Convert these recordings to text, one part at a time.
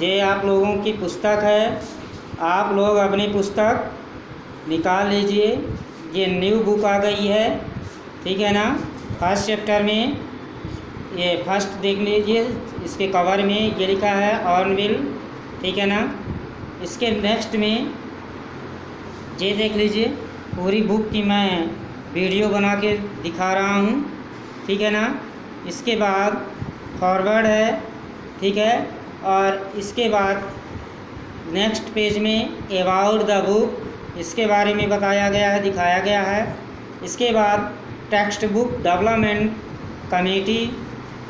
ये आप लोगों की पुस्तक है। आप लोग अपनी पुस्तक निकाल लीजिए। ये न्यू बुक आ गई है, ठीक है ना। फर्स्ट चैप्टर में ये फर्स्ट देख लीजिए, इसके कवर में ये लिखा है ऑर्नविल, ठीक है ना। इसके नेक्स्ट में ये देख लीजिए, पूरी बुक की मैं वीडियो बना के दिखा रहा हूँ, ठीक है ना। इसके बाद फॉरवर्ड है, ठीक है। और इसके बाद नेक्स्ट पेज में अबाउट द बुक, इसके बारे में बताया गया है, दिखाया गया है। इसके बाद टेक्स्ट बुक डेवलपमेंट कमेटी,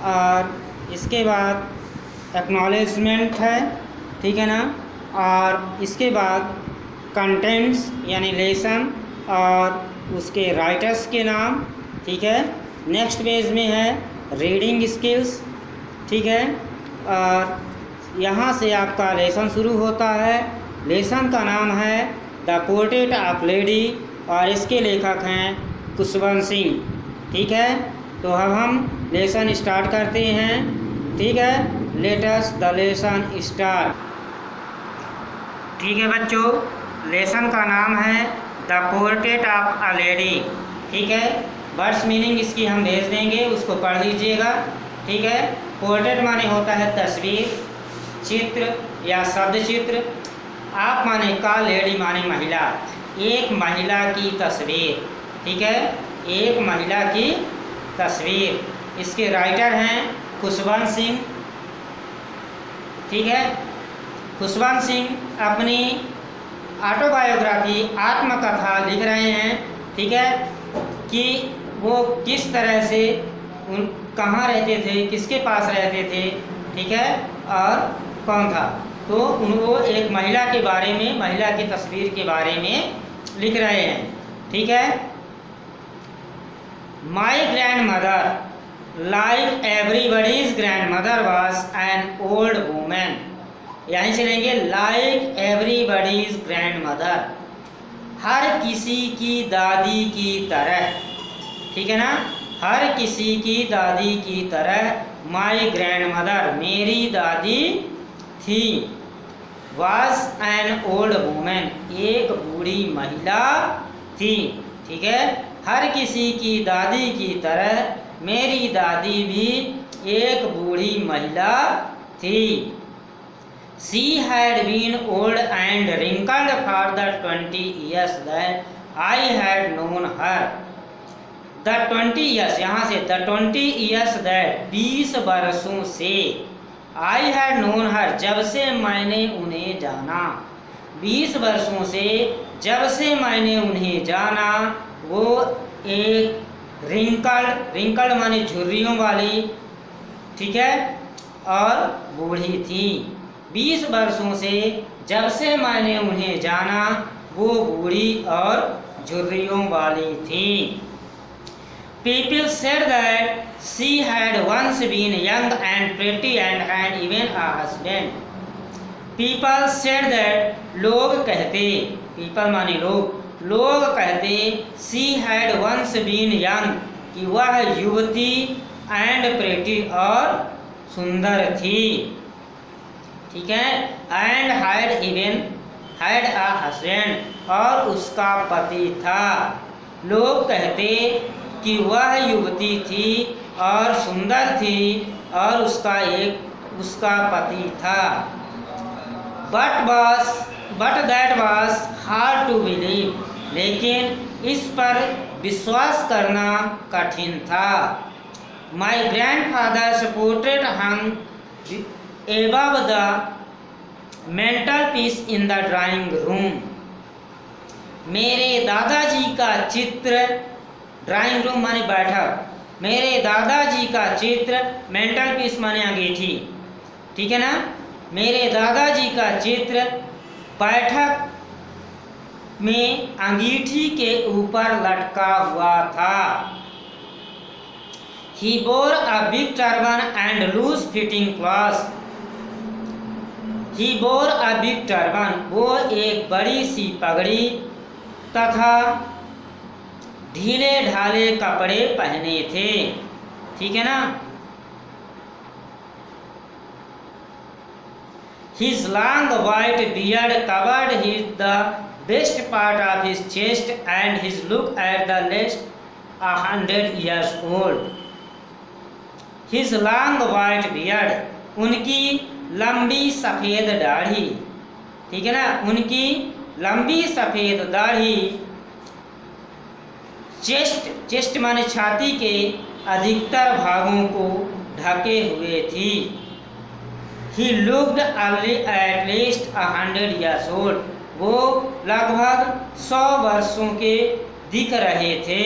और इसके बाद एक्नॉलेजमेंट है, ठीक है ना। और इसके बाद कंटेंट्स यानी लेसन और उसके राइटर्स के नाम, ठीक है। नेक्स्ट पेज में है रीडिंग स्किल्स, ठीक है। और यहाँ से आपका लेसन शुरू होता है। लेसन का नाम है द पोर्ट्रेट ऑफ लेडी और इसके लेखक हैं खुशवंत सिंह, ठीक है। तो अब हम लेसन स्टार्ट करते हैं, ठीक है। Let us the lesson start. ठीक है बच्चों, लेसन का नाम है the portrait of a lady, ठीक है। वर्ड्स मीनिंग इसकी हम भेज देंगे, उसको पढ़ लीजिएगा, ठीक है। पोर्ट्रेट माने होता है तस्वीर, चित्र या शब्द चित्र। आप माने का, लेडी माने महिला, एक महिला की तस्वीर, ठीक है, एक महिला की तस्वीर। इसके राइटर हैं खुशवंत सिंह, ठीक है। खुशवंत सिंह अपनी ऑटोबायोग्राफी आत्मकथा लिख रहे हैं, ठीक है, कि वो किस तरह से कहाँ रहते थे, किसके पास रहते थे, ठीक है, और कौन था। तो वो एक महिला के बारे में, महिला की तस्वीर के बारे में लिख रहे हैं, ठीक है। My grand mother like everybody's grand mother was an old women. यहीं से लेंगे लाइक एवरीबडीज ग्रैंड मदर, हर किसी की दादी की तरह, ठीक है ना। हर किसी की दादी की तरह माई ग्रैंड मदर, मेरी दादी थी। वाज एन ओल्ड वूमेन, एक बूढ़ी महिला थी, ठीक है। हर किसी की दादी की तरह मेरी दादी भी एक बूढ़ी महिला थी। She had been old and wrinkled for the 20 years that I had known her. The 20 years, यहाँ से the 20 years that 20 वर्षों से I had known her, जब से मैंने उन्हें जाना। 20 वर्षों से जब से मैंने उन्हें जाना, वो एक रिंकल्ड माने झुर्रियों वाली, ठीक है, और बूढ़ी थी। 20 वर्षों से जब से मैंने उन्हें जाना, वो बूढ़ी और झुर्रियों वाली थी। People said that she had once been young and pretty and had even a husband. People said that, लोग कहते, people माने लोग, लोग कहते she had once been young, कि वह युवती and pretty और सुंदर थी, ठीक है। एंड had a husband, और उसका पति था। लोग कहते कि वह युवती थी और सुंदर थी और उसका पति था। But that was hard to believe, लेकिन इस पर विश्वास करना कठिन था। My grandfather's portrait hung above the mantelpiece in the drawing room. मेरे दादाजी का चित्र, ड्राइंग रूम माने बैठक, मेरे दादाजी का चित्र, मेंटलपीस माने अंगीठी, ठीक है ना। मेरे दादाजी का चित्र बैठक में अंगीठी के ऊपर लटका हुआ था। He bore a big turban and loose fitting clothes. He bore a big turban, वो एक बड़ी सी पगड़ी तथा ढीले ढाले कपड़े पहने थे, ठीक है ना। His long white beard covered the best part of his chest, and his look at the least 100 years old. His long white beard, उनकी लंबी सफ़ेद दाढ़ी, ठीक है ना, उनकी लंबी सफ़ेद दाढ़ी चेस्ट माने छाती के अधिकतर भागों को ढके हुए थी। He looked only at least 100 years old. वो लगभग 100 वर्षों के दिख रहे थे,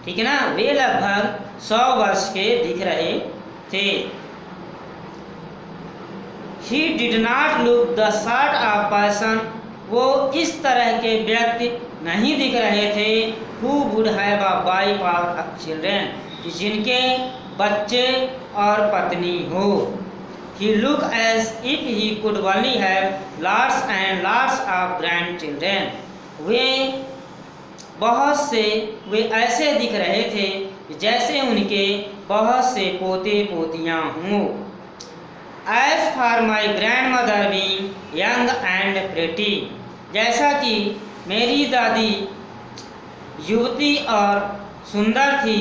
ठीक है ना, वे लगभग 100 वर्ष के दिख रहे थे। He did not look the sort of person, वो इस तरह के व्यक्ति नहीं दिख रहे थे, who would have a wife or children, जिनके बच्चे और पत्नी हो। He looked as if he could only have lots and lots of grandchildren. वे ऐसे दिख रहे थे जैसे उनके बहुत से पोते पोतियाँ हों। As for my grandmother being young and pretty, जैसा कि मेरी दादी युवती और सुंदर थी,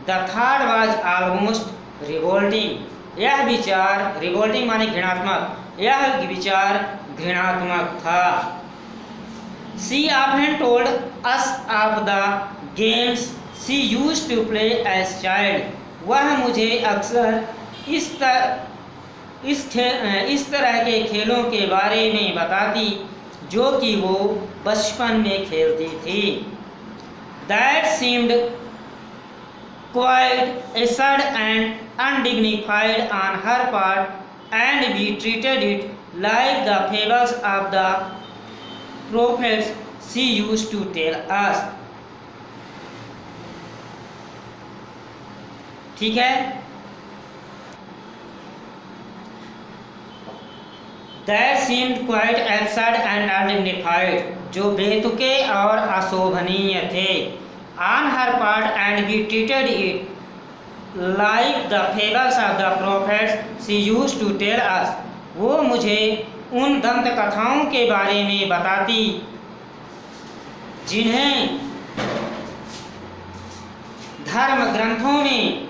the thought was almost revolting. यह विचार, रिवोल्टिंग माने घृणात्मक, यह विचार घृणात्मक था। She often told us of the games she used to play as child. वह मुझे अक्सर इस तरह के खेलों के बारे में बताती जो कि वो बचपन में खेलती थी। That seemed quite absurd and undignified on her part, and we treated it like the fables of the prophets she used to tell us. ठीक है, That seemed quite absurd and undignified, जो बेतुके और अशोभनीय थे। On her part, and we treated it like the fables of the prophets she used to tell us. वो मुझे उन दंत कथाओं के बारे में बताती जिन्हें धर्म ग्रंथों में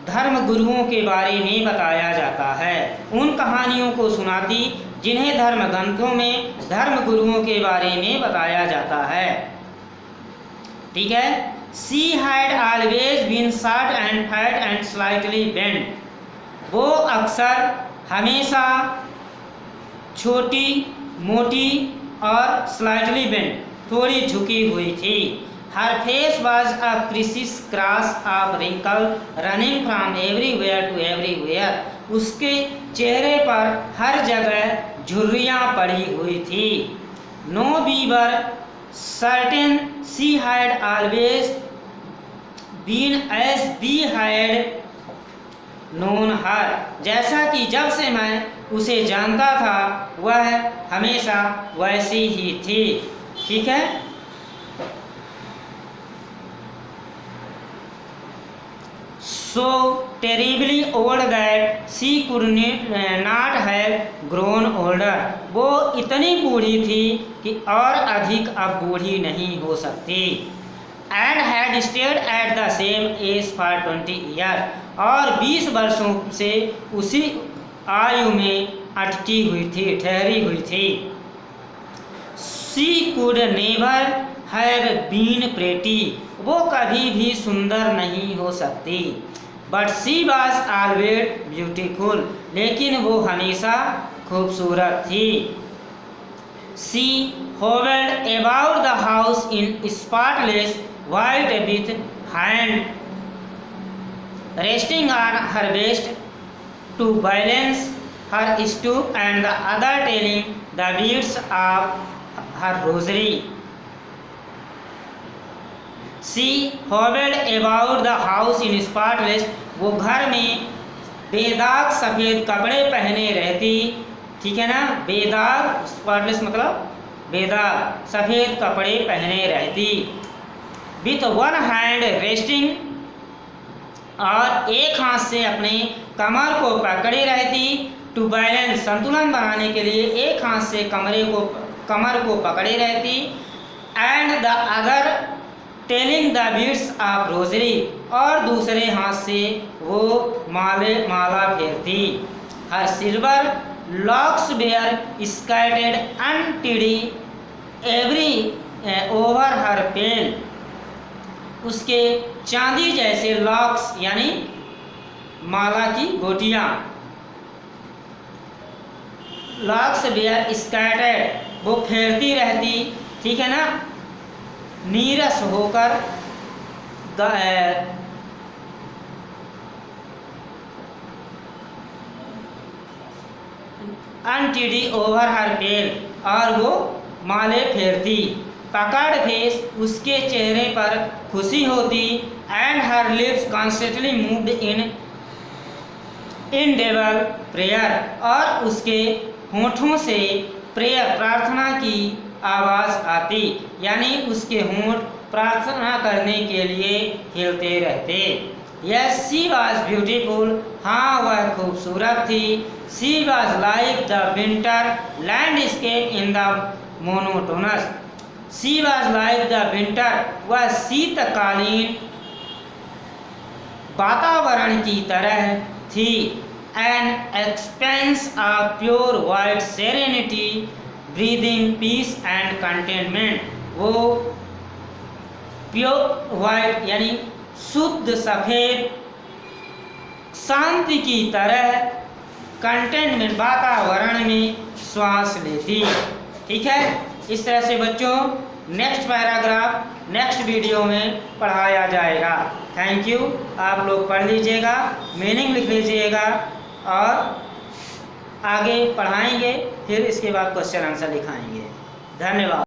धर्म गुरुओं के बारे में बताया जाता है। उन कहानियों को सुनाती जिन्हें धर्म ग्रंथों में धर्म गुरुओं के बारे में बताया जाता है, ठीक है। She had always been short and fat and slightly bent. वो अक्सर हमेशा छोटी, मोटी और slightly bent, थोड़ी झुकी हुई थी। Her face was a criss-cross of wrinkles running from everywhere to everywhere. उसके चेहरे पर हर जगह झुर्रियाँ पड़ी हुई थी। No, we were certain she had always been as we had known her. जैसा कि जब से मैं उसे जानता था वह हमेशा वैसी ही थी, ठीक है। So terribly old that she could not have grown older. वो इतनी बूढ़ी थी कि और अधिक अब बूढ़ी नहीं हो सकती। And had stayed at the same age for 20 years. और 20 वर्षों से उसी आयु में अटकी हुई थी, ठहरी हुई थी। She could never have been pretty. वो कभी भी सुंदर नहीं हो सकती। But she was always beautiful. लेकिन वो हमेशा खूबसूरत थी। She hovered about the house in spotless white with hand resting on her waist to balance her stoop and the other telling the beads of her rosary. She hovered about the house in spotless. वो घर में बेदाग सफ़ेद कपड़े पहने रहती, ठीक है ना, बेदाग, स्पॉटलेस मतलब बेदाग सफ़ेद कपड़े पहने रहती। With one hand resting और एक हाथ से अपने कमर को पकड़े रहती। टू बैलेंस, संतुलन बनाने के लिए एक हाथ से कमर को पकड़े रहती। And the other telling the beads of rosary, और दूसरे हाथ से वो माला फेरती। Her silver locks were scattered untidy every over her pale, उसके चांदी जैसे लॉक्स यानी माला की गोटियां, लॉक्स वेयर स्कैटर्ड वो फेरती रहती, ठीक है ना, नीरस होकर अनटिडी ओवर हर पेल, और वो माले फेरती। पकड़ फेस, उसके चेहरे पर खुशी होती। And her lips constantly moved in devil prayer, और उसके होठों से प्रेयर प्रार्थना की आवाज़ आती, यानी उसके होंठ प्रार्थना करने के लिए हिलते रहते। यस शी वॉज ब्यूटीफुल, हाँ वह खूबसूरत थी। She was like the winter landscape in the monotonous, she was like the winter, वह शीतकालीन वातावरण की तरह थी। An expanse of pure white serenity breathing peace and contentment, वो प्योर वाइट यानी शुद्ध सफ़ेद शांति की तरह कंटेनमेंट वातावरण में श्वास लेती। ठीक है, इस तरह से बच्चों नेक्स्ट पैराग्राफ नेक्स्ट वीडियो में पढ़ाया जाएगा। Thank you. आप लोग पढ़ लीजिएगा, मीनिंग लिख लीजिएगा और आगे पढ़ाएंगे, फिर इसके बाद क्वेश्चन आंसर लिखाएंगे। धन्यवाद।